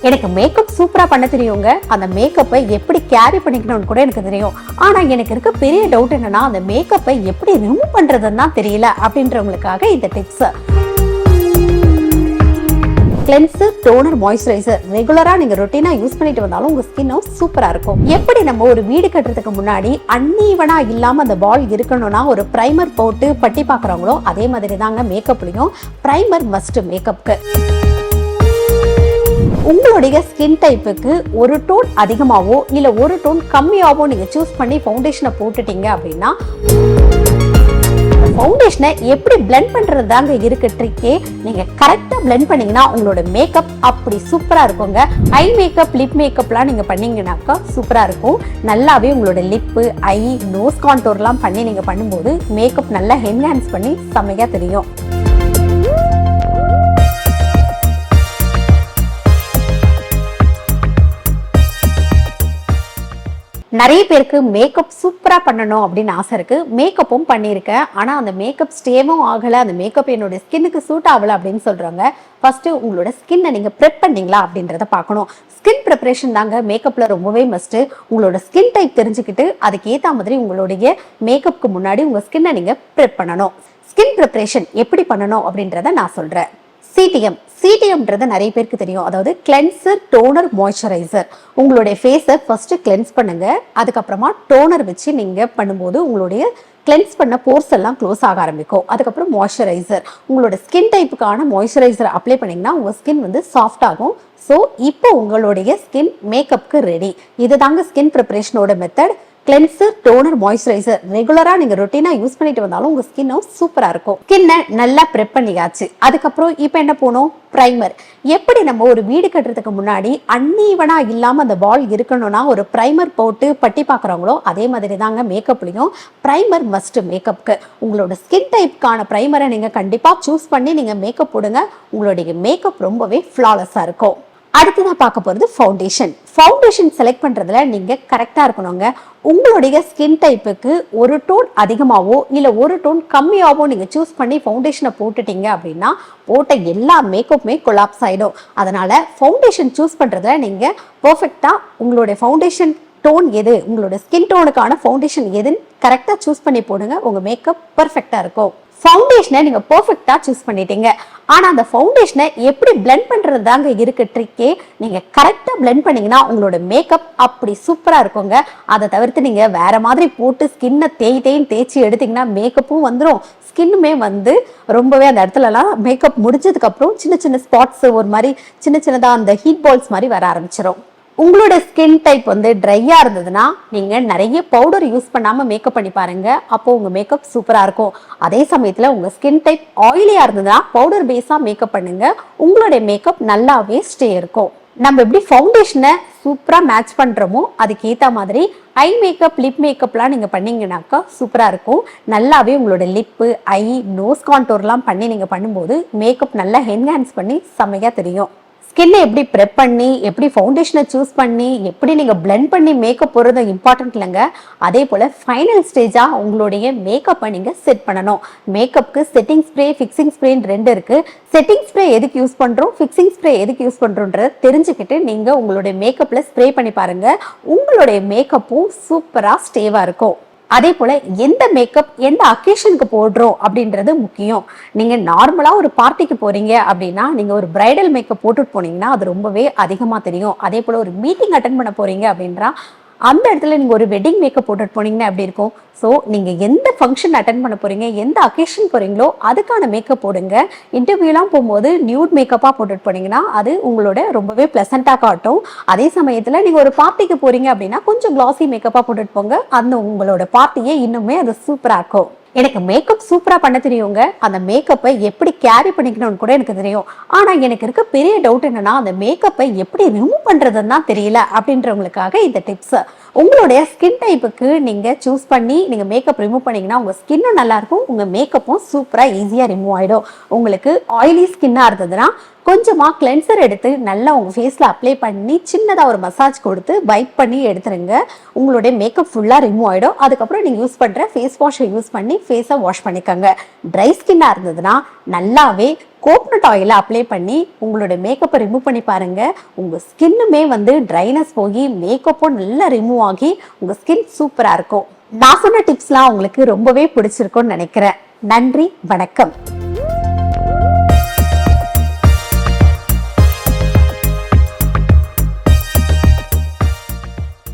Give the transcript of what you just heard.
எனக்கு மேக்கப் சூப்பரா பண்ண தெரியுங்க. அந்த மேக்கப்பை எப்படி கேரி பண்ணிக்கணும்னு கூட எனக்கு தெரியும். ஆனா எனக்கு இருக்க பெரிய டவுட் என்னன்னா, அந்த மேக்கப்பை எப்படி ரிமூவ் பண்றதுன்னு தான் தெரியல அப்படின்றவங்களுக்காக இந்த டிப்ஸ். கிளென்சர், டோனர், மாய்ஸ்சரைசர் ரெகுலரா நீங்க ரொட்டீனா யூஸ் பண்ணிட்டு வந்தாலும் உங்க ஸ்கின் சூப்பரா இருக்கும். எப்படி நம்ம ஒரு வீடு கட்டுறதுக்கு முன்னாடி அன்னீவனா இல்லாம அந்த வால் இருக்கணும்னா ஒரு பிரைமர் போட்டு பட்டி பாக்குறாங்களோ அதே மாதிரி தாங்க மேக்கப்லயும் பிரைமர் மஸ்ட் மேக்கப்க்கு. உங்களுடைய ஸ்கின் டைப்புக்கு ஒரு டோன் அதிகமாவோ இல்ல ஒரு டோன் கம்மியாவோ நீங்க சூஸ் பண்ணி ஃபவுண்டேஷனை போட்டுட்டீங்க அப்படின்னா ஃபவுண்டேஷனை எப்படி பிளெண்ட் பண்றது தாங்க இருக்கு ட்ரிக்கே. நீங்க கரெக்டா பிளெண்ட் பண்ணீங்கன்னா உங்களோட மேக்கப் அப்படி சூப்பரா இருக்குங்க. ஐ மேக்கப், லிப் மேக்கப்லாம் நீங்க பண்ணீங்கன்னாக்கா சூப்பரா இருக்கும். நல்லாவே உங்களோட லிப்பு, ஐ, நோஸ் கான்டோர்லாம் பண்ணி நீங்க பண்ணும்போது மேக்கப் நல்லா என்ஹான்ஸ் பண்ணி செம்மையா தெரியும். நிறைய பேருக்கு மேக்கப் சூப்பரா பண்ணணும் அப்படின்னு ஆசை இருக்கு. மேக்கப்பும் பண்ணியிருக்கேன். ஆனா அந்த மேக்கப் ஸ்டேவும் ஆகல, அந்த மேக்கப் என்னோட ஸ்கின்னுக்கு சூட் ஆகல அப்படின்னு சொல்றாங்க. ஃபர்ஸ்ட் உங்களோட ஸ்கின்னை நீங்க ப்ரெப் பண்ணீங்களா அப்படின்றத பார்க்கணும். ஸ்கின் ப்ரிப்பரேஷன் தாங்க மேக்கப்ல ரொம்பவே மஸ்ட். உங்களோட ஸ்கின் டைப் தெரிஞ்சுக்கிட்டு அதுக்கு ஏத்த மாதிரி உங்களுடைய மேக்கப்புக்கு முன்னாடி உங்க ஸ்கின்னை நீங்க ப்ரெப் பண்ணணும். ஸ்கின் ப்ரிப்பரேஷன் எப்படி பண்ணணும் அப்படின்றத நான் சொல்றேன். சிடிஎம். சிடிஎம்ன்றது நிறைய பேருக்கு தெரியும். அதாவது கிளென்சர், டோனர், மாய்ஸ்சரைசர். உங்களுடைய ஃபேஸை ஃபர்ஸ்ட் கிளென்ஸ் பண்ணுங்க. அதுக்கப்புறமா டோனர் வச்சு நீங்க பண்ணும்போது உங்களுடைய கிளென்ஸ் பண்ண போர்ஸ் எல்லாம் க்ளோஸ் ஆக ஆரம்பிக்கும். அதுக்கப்புறம் மாய்ஸ்சரைசர். உங்களோட ஸ்கின் டைப்புக்கான மாய்ஸ்சரைசர் அப்ளை பண்ணீங்கன்னா உங்க ஸ்கின் சாஃப்ட் ஆகும். ஸோ இப்போ உங்களுடைய ஸ்கின் மேக்கப்க்கு ரெடி. இதுதாங்க ஸ்கின் ப்ரிப்பரேஷனோட மெத்தட். கிளென்சர், டோனர், மாய்ஸ்சரைசர் ரெகுலரா நீங்க ரொட்டீனா யூஸ் பண்ணிட்டு வந்தாலும் உங்க ஸ்கின் சூப்பரா இருக்கும். ஸ்கின்னை நல்லா ப்ரெப் பண்ணியாச்சு. அதுக்கப்புறம் இப்போ என்ன போகணும்? பிரைமர். எப்படி நம்ம ஒரு வீடு கட்டுறதுக்கு முன்னாடி அன்னீவனா இல்லாம அந்த வால் இருக்கணும்னா ஒரு பிரைமர் போட்டு பட்டி பாக்குறாங்களோ அதே மாதிரி தாங்க மேக்கப்லயும் பிரைமர் மஸ்ட் மேக்கப்க்கு. உங்களோட ஸ்கின் டைப்கான பிரைமரை நீங்க கண்டிப்பா சூஸ் பண்ணி நீங்க மேக்கப் போடுங்க. உங்களுடைய மேக்கப் ரொம்பவே ஃபிளாலஸா இருக்கும். அடுத்ததான் பார்க்க போறது ஃபவுண்டேஷன். ஃபவுண்டேஷன் செலக்ட் பண்றதுல நீங்க கரெக்டா இருக்கணுங்க. உங்களுடைய ஸ்கின் டைப்புக்கு ஒரு டோன் அதிகமாவோ இல்ல ஒரு டோன் கம்மியாவோ நீங்க சூஸ் பண்ணி ஃபவுண்டேஷனை போட்டுட்டீங்க அப்படின்னா போட்ட எல்லா மேக்கப்புமே கொலாப்ஸ் ஆயிடும். அதனால ஃபவுண்டேஷன் சூஸ் பண்றதுல நீங்க பெர்ஃபெக்ட்டா உங்களுடைய ஃபவுண்டேஷன் டோன் எது, உங்களோட ஸ்கின் டோனுக்கான ஃபவுண்டேஷன் எதுன்னு கரெக்டா சூஸ் பண்ணி போடுங்க. உங்க மேக்கப் பெர்ஃபெக்ட்டா இருக்கும். ஃபவுண்டேஷனை நீங்க பெர்ஃபெக்ட்டா சூஸ் பண்ணிட்டீங்க. ஆனா அந்த ஃபவுண்டேஷனை எப்படி பிளெண்ட் பண்றது தாங்க இருக்கு ட்ரிக்கே. நீங்க கரெக்டா பிளெண்ட் பண்ணீங்கன்னா உங்களோட மேக்கப் அப்படி சூப்பரா இருக்குங்க. அதை தவிர்த்து நீங்க வேற மாதிரி போட்டு ஸ்கின்னை தேய்ச்சி எடுத்தீங்கன்னா மேக்கப்பும் வந்துடும், ஸ்கின்னுமே ரொம்பவே அந்த இடத்துலலாம் மேக்கப் முடிஞ்சதுக்கு அப்புறம் சின்ன சின்ன ஸ்பாட்ஸ் ஒரு மாதிரி சின்ன சின்னதா அந்த ஹீட் பால்ஸ் மாதிரி வர ஆரம்பிச்சிடும். உங்களோட ஸ்கின் டைப் ட்ரையா இருந்ததுன்னா நீங்க நிறைய பவுடர் யூஸ் பண்ணாம மேக்கப் பண்ணி பாருங்க. அப்போ உங்க மேக்கப் சூப்பரா இருக்கும். அதே சமயத்துல உங்க ஸ்கின் டைப் ஆயிலியா இருந்ததுன்னா பவுடர் பேஸா மேக்கப் பண்ணுங்க. உங்களுடைய மேக்கப் நல்லாவே ஸ்டே இருக்கும். நம்ம எப்படி ஃபவுண்டேஷனை சூப்பரா மேட்ச் பண்றோமோ அதுக்கு ஏத்த மாதிரி ஐ மேக்கப், லிப் மேக்கப்லாம் நீங்க பண்ணீங்கன்னாக்கா சூப்பரா இருக்கும். நல்லாவே உங்களோட லிப்பு, ஐ, நோஸ் கான்டோர்லாம் பண்ணி நீங்க பண்ணும்போது மேக்கப் நல்லா என்ஹான்ஸ் பண்ணி செம்மையா தெரியும். ஸ்கின்னை எப்படி ப்ரெப் பண்ணி எப்படி ஃபவுண்டேஷனை சூஸ் பண்ணி எப்படி நீங்கள் பிளெண்ட் பண்ணி மேக்கப் போடுறது இம்பார்ட்டன்ட் இல்லைங்க. அதே போல் ஃபைனல் ஸ்டேஜாக உங்களுடைய மேக்கப்பை நீங்கள் செட் பண்ணணும். மேக்கப்புக்கு செட்டிங் ஸ்ப்ரே, ஃபிக்ஸிங் ஸ்ப்ரேன்னு ரெண்டு இருக்குது. செட்டிங் ஸ்ப்ரே எதுக்கு யூஸ் பண்ணுறோம், ஃபிக்ஸிங் ஸ்ப்ரே எதுக்கு யூஸ் பண்ணுறோன்றத தெரிஞ்சுக்கிட்டு நீங்கள் உங்களுடைய மேக்கப்பில் ஸ்ப்ரே பண்ணி பாருங்கள். உங்களுடைய மேக்கப்பும் சூப்பராக ஸ்டேவாக இருக்கும். அதே போல எந்த மேக்கப் எந்த அக்கேஷனுக்கு போடுறோம் அப்படின்றது முக்கியம். நீங்க நார்மலா ஒரு பார்ட்டிக்கு போறீங்க அப்படின்னா நீங்க ஒரு பிரைடல் மேக்கப் போட்டுட்டு போனீங்கன்னா அது ரொம்பவே அதிகமா தெரியும். அதே போல ஒரு மீட்டிங் அட்டென்ட் பண்ண போறீங்க அப்படின்றா அந்த இடத்துல நீங்க ஒரு வெட்டிங் மேக்கப் போட்டுட்டு போனீங்கன்னா எப்படி இருக்கும். ஸோ நீங்க எந்த ஃபங்க்ஷன் அட்டென்ட் பண்ண போறீங்க, எந்த அக்கேஷன் போறீங்களோ அதுக்கான மேக்கப் போடுங்க. இன்டர்வியூலாம் போகும்போது நியூட் மேக்கப்பா போட்டுட்டு போனீங்கன்னா அது உங்களோட ரொம்பவே பிளசண்டா காட்டும். அதே சமயத்துல நீங்க ஒரு பார்ட்டிக்கு போறீங்க அப்படின்னா கொஞ்சம் கிளாசி மேக்கப்பா போட்டுட்டு போங்க. அந்த உங்களோட பார்ட்டியே இன்னுமே அது சூப்பரா இருக்கும். எனக்கு மேக்கப் சூப்பரா பண்ண தெரியுங்க. அந்த மேக்கப்பை எப்படி கேரி பண்ணிக்கணும்னு கூட எனக்கு தெரியும். ஆனா எனக்கு இருக்க பெரிய டவுட் என்னன்னா, அந்த மேக்கப்பை எப்படி ரிமூவ் பண்றதுன்னு தான் தெரியல அப்படின்றவங்களுக்காக இந்த டிப்ஸ். உங்களுடைய ஸ்கின் டைப்புக்கு நீங்க சூஸ் பண்ணி நீங்க மேக்கப் ரிமூவ் பண்ணீங்கன்னா உங்க ஸ்கின்னும் நல்லா இருக்கும், உங்க மேக்கப்பும் சூப்பரா ஈஸியா ரிமூவ் ஆயிடும். உங்களுக்கு ஆயிலி ஸ்கின்னா இருந்ததுன்னா கொஞ்சமா கிளென்சர் எடுத்து நல்லா உங்க ஃபேஸ்ல அப்ளை பண்ணி சின்னதா ஒரு மசாஜ் கொடுத்து வைப் பண்ணி எடுத்துருங்க. உங்களுடைய மேக்கப் ஃபுல்லா ரிமூவ் ஆயிடும். அதுக்கப்புறம் நீங்க யூஸ் பண்ற ஃபேஸ் வாஷை யூஸ் பண்ணி ஃபேஸை வாஷ் பண்ணிக்கோங்க. ட்ரை ஸ்கின்னா இருந்ததுன்னா நல்லாவே கோகனட் ஆயில அப்ளை பண்ணி உங்களுடைய மேக்கப்பை ரிமூவ் பண்ணி பாருங்க. உங்க ஸ்கின்னுமே ட்ரைனஸ் போய் மேக்கப்பும் நல்லா ரிமூவ் ஆகி உங்க ஸ்கின் சூப்பரா இருக்கும். நான் சொன்ன டிப்ஸ்லாம் உங்களுக்கு ரொம்பவே பிடிச்சிருக்கும்னு நினைக்கிறேன். நன்றி, வணக்கம்.